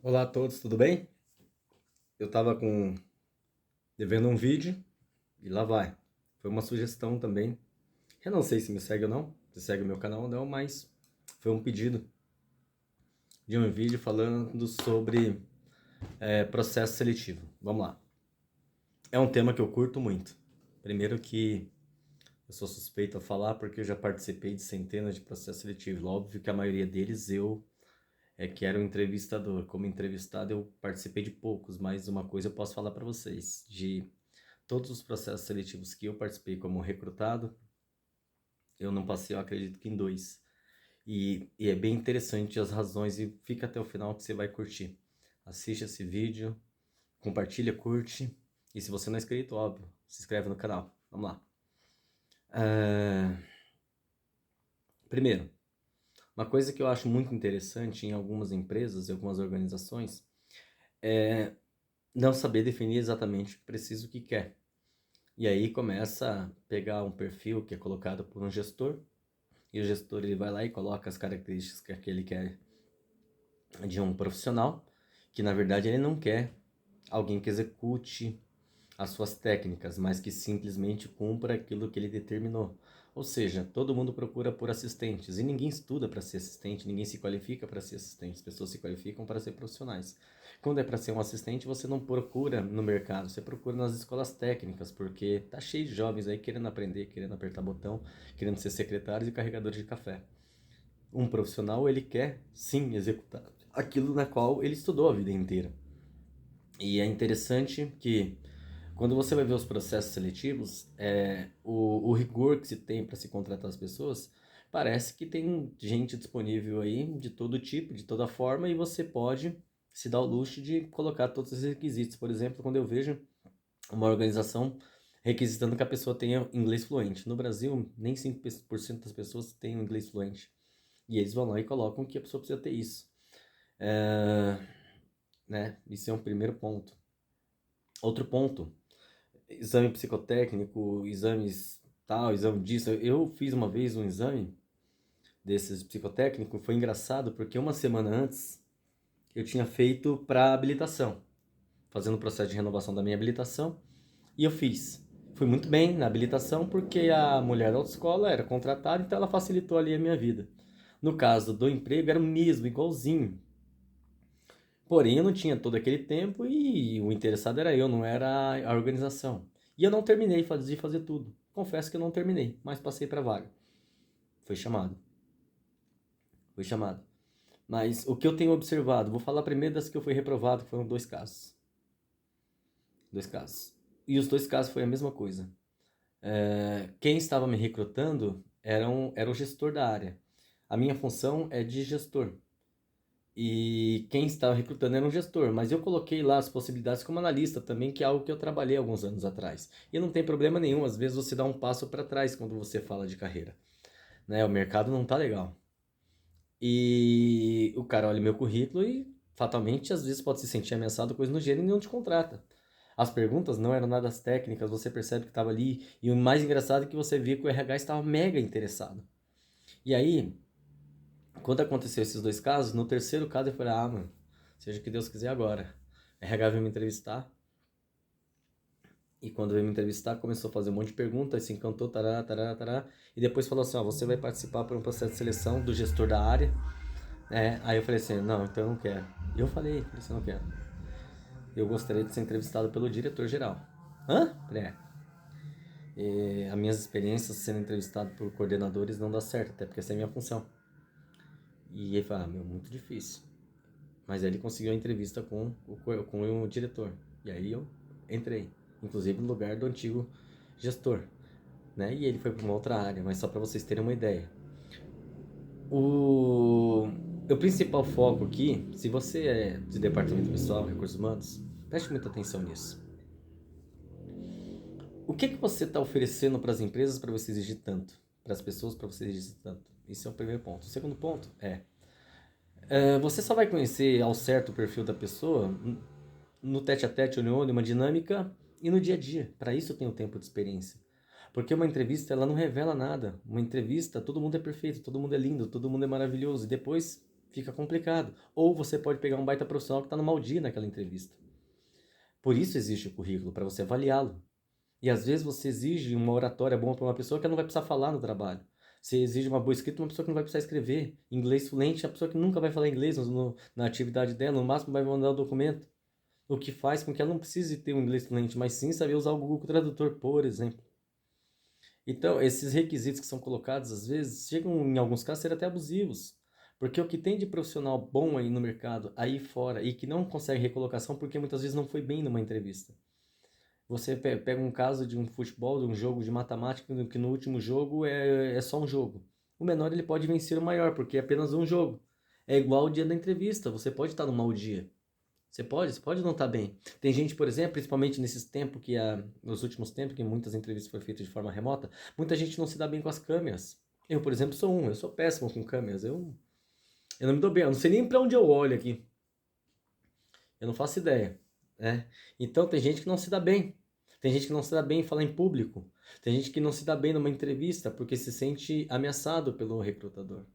Olá a todos, tudo bem? Eu tava devendo um vídeo e lá vai. Foi uma sugestão também. Eu não sei se me segue ou não, se segue o meu canal ou não, mas foi um pedido de um vídeo falando sobre processo seletivo. Vamos lá. É um tema que eu curto muito. Primeiro que eu sou suspeito a falar porque eu já participei de centenas de processos seletivos. Óbvio que a maioria deles eu que era um entrevistador. Como entrevistado eu participei de poucos, mas uma coisa eu posso falar para vocês, de todos os processos seletivos que eu participei como recrutado, eu não passei, eu acredito que em dois. E é bem interessante as razões e fica até o final que você vai curtir. Assiste esse vídeo, compartilha, curte. E se você não é inscrito, óbvio, se inscreve no canal. Vamos lá. Ah, Primeiro, uma coisa que eu acho muito interessante em algumas empresas e algumas organizações é não saber definir exatamente o que precisa, o que quer. E aí começa a pegar um perfil que é colocado por um gestor, e o gestor ele vai lá e coloca as características que ele quer de um profissional, que na verdade ele não quer alguém que execute as suas técnicas, mas que simplesmente cumpra aquilo que ele determinou. Ou seja, todo mundo procura por assistentes e ninguém estuda para ser assistente, ninguém se qualifica para ser assistente, as pessoas se qualificam para ser profissionais. Quando é para ser um assistente, você não procura no mercado, você procura nas escolas técnicas, porque tá cheio de jovens aí querendo aprender, querendo apertar botão, querendo ser secretários e carregadores de café. Um profissional, ele quer sim executar aquilo na qual ele estudou a vida inteira. E é interessante que quando você vai ver os processos seletivos, o rigor que se tem para se contratar as pessoas, parece que tem gente disponível aí de todo tipo, de toda forma, e você pode se dar o luxo de colocar todos os requisitos. Por exemplo, quando eu vejo uma organização requisitando que a pessoa tenha inglês fluente. No Brasil, nem 5% das pessoas têm inglês fluente. E eles vão lá e colocam que a pessoa precisa ter isso. É, né? Isso é um primeiro ponto. Outro ponto, exame psicotécnico, exames tal, exame disso. Eu fiz uma vez um exame desses psicotécnico, foi engraçado porque uma semana antes eu tinha feito para habilitação, fazendo o processo de renovação da minha habilitação, e eu fiz. Fui muito bem na habilitação porque a mulher da autoescola era contratada, então ela facilitou ali a minha vida. No caso do emprego, era o mesmo, igualzinho. Porém, eu não tinha todo aquele tempo e o interessado era eu, não era a organização. E eu não terminei de fazer tudo. Confesso que eu não terminei, mas passei para vaga. Foi chamado. Foi chamado. Mas o que eu tenho observado, vou falar primeiro das que eu fui reprovado, que foram dois casos. Dois casos. E os dois casos foi a mesma coisa. Quem estava me recrutando era o gestor da área. A minha função é de gestor. E quem estava recrutando era um gestor, mas eu coloquei lá as possibilidades como analista também, que é algo que eu trabalhei alguns anos atrás. E não tem problema nenhum, às vezes você dá um passo para trás quando você fala de carreira, né? O mercado não tá legal. E o cara olha meu currículo e fatalmente às vezes pode se sentir ameaçado, coisa no gênero, e não te contrata. As perguntas não eram nada técnicas, você percebe que estava ali, e o mais engraçado é que você via que o RH estava mega interessado. E aí, quando aconteceu esses dois casos, no terceiro caso eu falei, mano, seja o que Deus quiser agora. RH veio me entrevistar, e quando veio me entrevistar, começou a fazer um monte de perguntas, se encantou, tará, tará, tará, e depois falou assim, ó, você vai participar por um processo de seleção do gestor da área. Aí eu falei assim, não, então eu não quero. E eu falei assim, eu não quero. Eu gostaria de ser entrevistado pelo diretor-geral. Hã? Falei, as minhas experiências sendo entrevistado por coordenadores não dá certo, até porque essa é a minha função. E ele falou, meu, muito difícil. Mas aí ele conseguiu a entrevista com o diretor. E aí eu entrei, inclusive no lugar do antigo gestor, né? E ele foi para uma outra área, mas só para vocês terem uma ideia. O, o principal foco aqui, se você é de departamento pessoal, recursos humanos, preste muita atenção nisso. O que você está oferecendo para as empresas para você exigir tanto? Para as pessoas para você exigir tanto? Esse é o primeiro ponto. O segundo ponto você só vai conhecer ao certo o perfil da pessoa no tete a tete, olho no olho, uma dinâmica e no dia a dia. Para isso eu tenho tempo de experiência. Porque uma entrevista, ela não revela nada. Uma entrevista, todo mundo é perfeito, todo mundo é lindo, todo mundo é maravilhoso. E depois fica complicado. Ou você pode pegar um baita profissional que está numa dia naquela entrevista. Por isso existe o currículo, para você avaliá-lo. E às vezes você exige uma oratória boa para uma pessoa que não vai precisar falar no trabalho. Você exige uma boa escrita para uma pessoa que não vai precisar escrever. Inglês fluente é a pessoa que nunca vai falar inglês na atividade dela, no máximo vai mandar o documento. O que faz com que ela não precise ter um inglês fluente, mas sim saber usar o Google Tradutor, por exemplo. Então, esses requisitos que são colocados, às vezes, chegam em alguns casos a ser até abusivos. Porque o que tem de profissional bom aí no mercado, aí fora, e que não consegue recolocação porque muitas vezes não foi bem numa entrevista. Você pega um caso de um futebol, de um jogo de matemática, que no último jogo é só um jogo. O menor ele pode vencer o maior, porque é apenas um jogo. É igual o dia da entrevista, você pode estar num mau dia. Você pode não estar bem. Tem gente, por exemplo, principalmente nesses tempos nos últimos tempos, que muitas entrevistas foram feitas de forma remota, muita gente não se dá bem com as câmeras. Eu, por exemplo, eu sou péssimo com câmeras. Eu não me dou bem, eu não sei nem para onde eu olho aqui. Eu não faço ideia, né? Então tem gente que não se dá bem. Tem gente que não se dá bem em falar em público. Tem gente que não se dá bem numa entrevista porque se sente ameaçado pelo recrutador.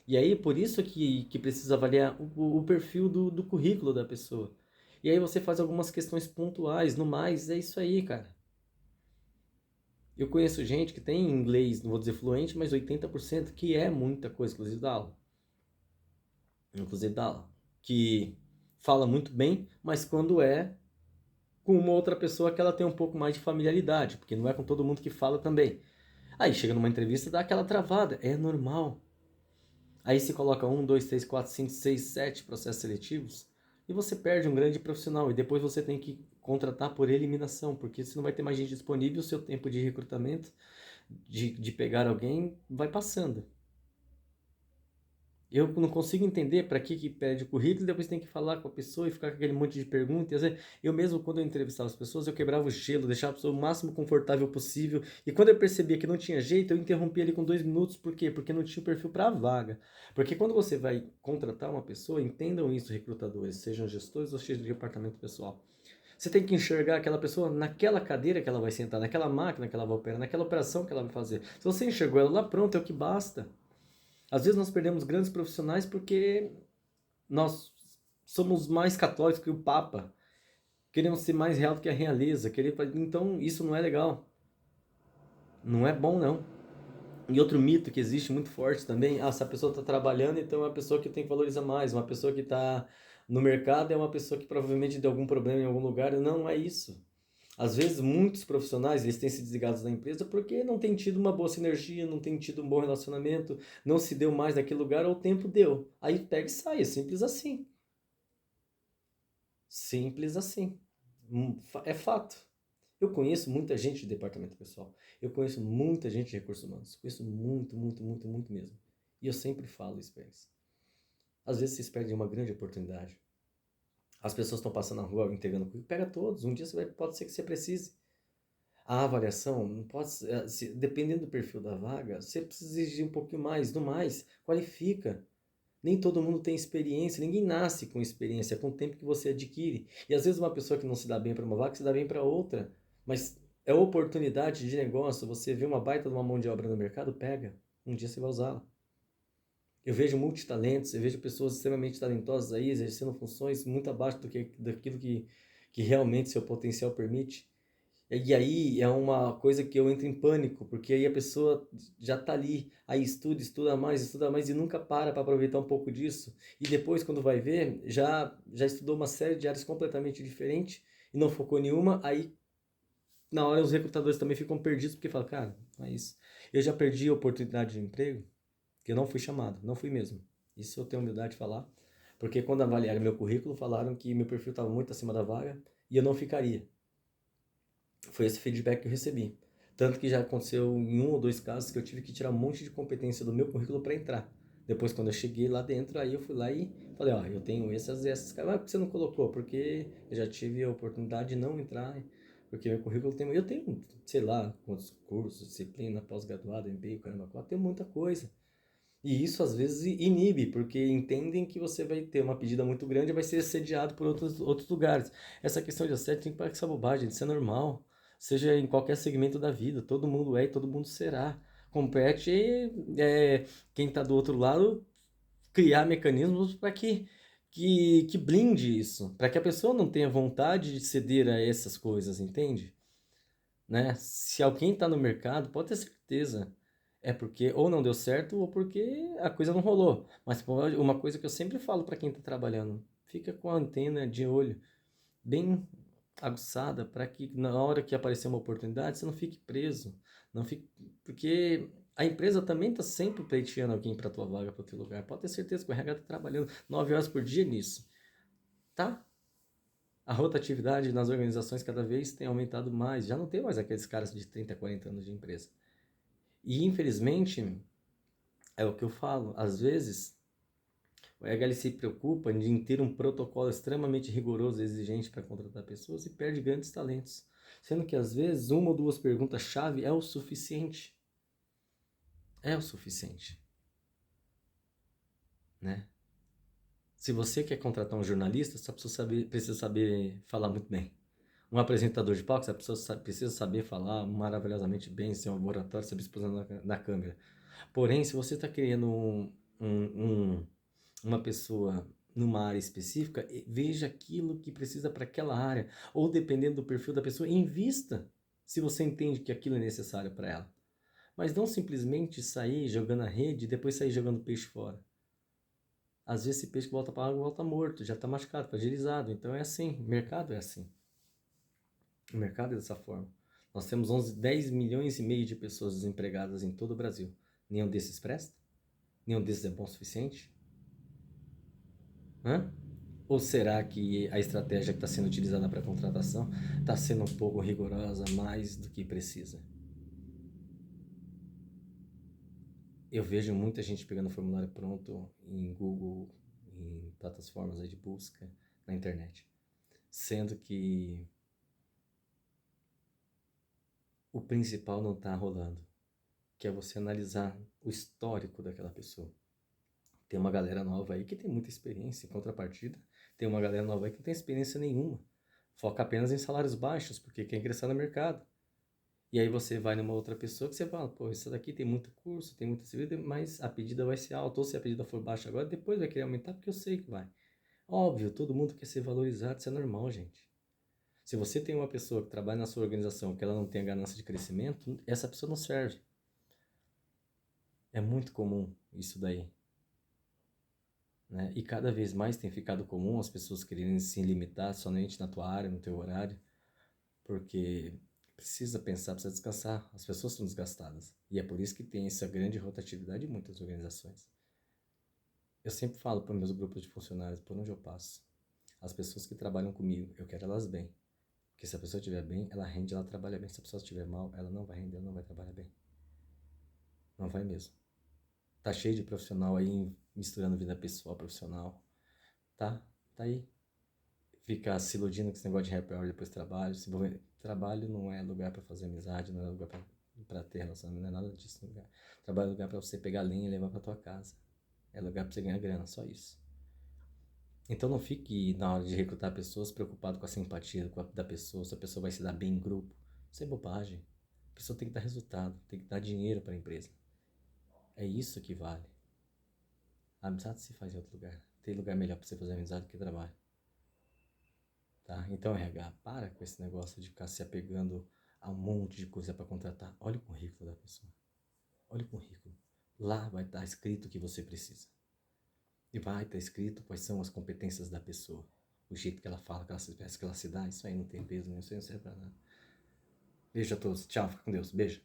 E aí, por isso que precisa avaliar o perfil do currículo da pessoa. E aí você faz algumas questões pontuais, no mais, é isso aí, cara. Eu conheço gente que tem inglês, não vou dizer fluente, mas 80%, que é muita coisa, inclusive da aula. Inclusive da aula. Que fala muito bem, mas quando é com uma outra pessoa que ela tem um pouco mais de familiaridade, porque não é com todo mundo que fala também. Aí chega numa entrevista, dá aquela travada, é normal. Aí se coloca 1, 2, 3, 4, 5, 6, 7 processos seletivos e você perde um grande profissional e depois você tem que contratar por eliminação, porque você não vai ter mais gente disponível e o seu tempo de recrutamento, de pegar alguém, vai passando. Eu não consigo entender para que pede o currículo e depois tem que falar com a pessoa e ficar com aquele monte de perguntas. E, às vezes, eu mesmo, quando eu entrevistava as pessoas, eu quebrava o gelo, deixava a pessoa o máximo confortável possível. E quando eu percebia que não tinha jeito, eu interrompia ele com 2 minutos. Por quê? Porque não tinha o perfil para a vaga. Porque quando você vai contratar uma pessoa, entendam isso, recrutadores, sejam gestores ou chefes de departamento pessoal. Você tem que enxergar aquela pessoa naquela cadeira que ela vai sentar, naquela máquina que ela vai operar, naquela operação que ela vai fazer. Se você enxergou ela lá, pronto, é o que basta. Às vezes nós perdemos grandes profissionais porque nós somos mais católicos que o Papa. Queremos ser mais real do que a realeza. Então isso não é legal. Não é bom, não. E outro mito que existe muito forte também, se a pessoa está trabalhando, então é uma pessoa que tem que valorizar mais. Uma pessoa que está no mercado é uma pessoa que provavelmente deu algum problema em algum lugar. Não, não é isso. Às vezes, muitos profissionais eles têm se desligado da empresa porque não tem tido uma boa sinergia, não tem tido um bom relacionamento, não se deu mais naquele lugar ou o tempo deu. Aí pega e sai, é simples assim. Simples assim. É fato. Eu conheço muita gente de departamento pessoal. Eu conheço muita gente de recursos humanos. Conheço muito, muito, muito, muito mesmo. E eu sempre falo isso para eles. Às vezes vocês perdem uma grande oportunidade. As pessoas estão passando na rua entregando currículo. Pega todos. Um dia pode ser que você precise. A avaliação não pode ser, dependendo do perfil da vaga, você precisa exigir um pouquinho mais. No mais, qualifica. Nem todo mundo tem experiência, ninguém nasce com experiência, é com o tempo que você adquire. E às vezes uma pessoa que não se dá bem para uma vaga, se dá bem para outra. Mas é oportunidade de negócio, você vê uma baita de uma mão de obra no mercado, pega. Um dia você vai usá-la. Eu vejo multitalentos, eu vejo pessoas extremamente talentosas aí, exercendo funções muito abaixo daquilo que realmente seu potencial permite. E aí é uma coisa que eu entro em pânico, porque aí a pessoa já tá ali, aí estuda mais e nunca para aproveitar um pouco disso. E depois, quando vai ver, já estudou uma série de áreas completamente diferentes e não focou em nenhuma. Aí, na hora, os recrutadores também ficam perdidos, porque falam, cara, não é isso. Eu já perdi a oportunidade de emprego, que eu não fui chamado, não fui mesmo. Isso eu tenho humildade de falar, porque quando avaliaram meu currículo, falaram que meu perfil estava muito acima da vaga e eu não ficaria. Foi esse feedback que eu recebi. Tanto que já aconteceu em 1 ou 2 casos que eu tive que tirar um monte de competência do meu currículo para entrar. Depois, quando eu cheguei lá dentro, aí eu fui lá e falei, eu tenho essas e essas. Mas por que você não colocou? Porque eu já tive a oportunidade de não entrar, porque meu currículo tem... Eu tenho, sei lá, quantos cursos, disciplina, pós-graduado, MBA, caramba, tem muita coisa. E isso, às vezes, inibe, porque entendem que você vai ter uma pedida muito grande e vai ser assediado por outros lugares. Essa questão de assédio tem que parar com essa bobagem, isso é normal. Seja em qualquer segmento da vida, todo mundo é e todo mundo será. Compete quem está do outro lado criar mecanismos para que blinde isso, para que a pessoa não tenha vontade de ceder a essas coisas, entende? Né? Se alguém está no mercado, pode ter certeza, é porque ou não deu certo ou porque a coisa não rolou. Mas uma coisa que eu sempre falo para quem está trabalhando, fica com a antena de olho bem aguçada para que na hora que aparecer uma oportunidade você não fique preso, não fique, porque a empresa também está sempre pleiteando alguém para tua vaga, para o teu lugar. Pode ter certeza que o RH está trabalhando 9 horas por dia nisso, tá? A rotatividade nas organizações cada vez tem aumentado mais. Já não tem mais aqueles caras de 30, 40 anos de empresa. E infelizmente, é o que eu falo, às vezes o RH se preocupa em ter um protocolo extremamente rigoroso e exigente para contratar pessoas e perde grandes talentos. Sendo que às vezes uma ou duas perguntas-chave é o suficiente. É o suficiente, né? Se você quer contratar um jornalista, você precisa saber falar muito bem. Um apresentador de palco, você precisa saber falar maravilhosamente bem, ser um oratório, saber se posicionar na câmera. Porém, se você está querendo uma pessoa numa área específica, veja aquilo que precisa para aquela área. Ou dependendo do perfil da pessoa, invista se você entende que aquilo é necessário para ela. Mas não simplesmente sair jogando a rede e depois sair jogando peixe fora. Às vezes esse peixe que volta para a água volta morto, já está machucado, fragilizado. Então é assim, o mercado é assim. O mercado é dessa forma. Nós temos 10 milhões e meio de pessoas desempregadas em todo o Brasil. Nenhum desses presta? Nenhum desses é bom o suficiente? Hã? Ou será que a estratégia que está sendo utilizada para a contratação está sendo um pouco rigorosa mais do que precisa? Eu vejo muita gente pegando formulário pronto em Google, em plataformas aí de busca na internet, sendo que o principal não está rolando, que é você analisar o histórico daquela pessoa. Tem uma galera nova aí que tem muita experiência, em contrapartida, tem uma galera nova aí que não tem experiência nenhuma, foca apenas em salários baixos, porque quer ingressar no mercado. E aí você vai numa outra pessoa que você fala, pô, isso daqui tem muito curso, tem muita serviço, mas a pedida vai ser alta, ou se a pedida for baixa agora, depois vai querer aumentar, porque eu sei que vai. Óbvio, todo mundo quer ser valorizado, isso é normal, gente. Se você tem uma pessoa que trabalha na sua organização que ela não tem a ganância de crescimento, essa pessoa não serve. É muito comum isso daí, né? E cada vez mais tem ficado comum as pessoas quererem se limitar somente na tua área, no teu horário, porque precisa pensar, precisa descansar. As pessoas estão desgastadas. E é por isso que tem essa grande rotatividade em muitas organizações. Eu sempre falo para meus grupos de funcionários, por onde eu passo, as pessoas que trabalham comigo, eu quero elas bem. Porque se a pessoa estiver bem, ela rende, ela trabalha bem. Se a pessoa estiver mal, ela não vai render, ela não vai trabalhar bem. Não vai mesmo. Tá cheio de profissional aí misturando vida pessoal, profissional. Tá? Tá aí. Ficar se iludindo com esse negócio de happy hour depois do trabalho. Trabalho não é lugar para fazer amizade, não é lugar para ter relacionamento, não é nada disso. Lugar. Trabalho é lugar para você pegar lenha e levar para tua casa. É lugar para você ganhar grana, só isso. Então não fique na hora de recrutar pessoas preocupado com a simpatia da pessoa, se a pessoa vai se dar bem em grupo. Isso é bobagem. A pessoa tem que dar resultado, tem que dar dinheiro para a empresa. É isso que vale. A amizade se faz em outro lugar. Tem lugar melhor para você fazer amizade do que trabalho. Tá? Então, RH, para com esse negócio de ficar se apegando a um monte de coisa para contratar. Olha o currículo da pessoa. Olha o currículo. Lá vai estar escrito o que você precisa. E vai estar escrito quais são as competências da pessoa. O jeito que ela fala, que ela se expressa, que ela se dá. Isso aí não tem peso nenhum, isso aí não serve para nada. Beijo a todos. Tchau, fica com Deus. Beijo.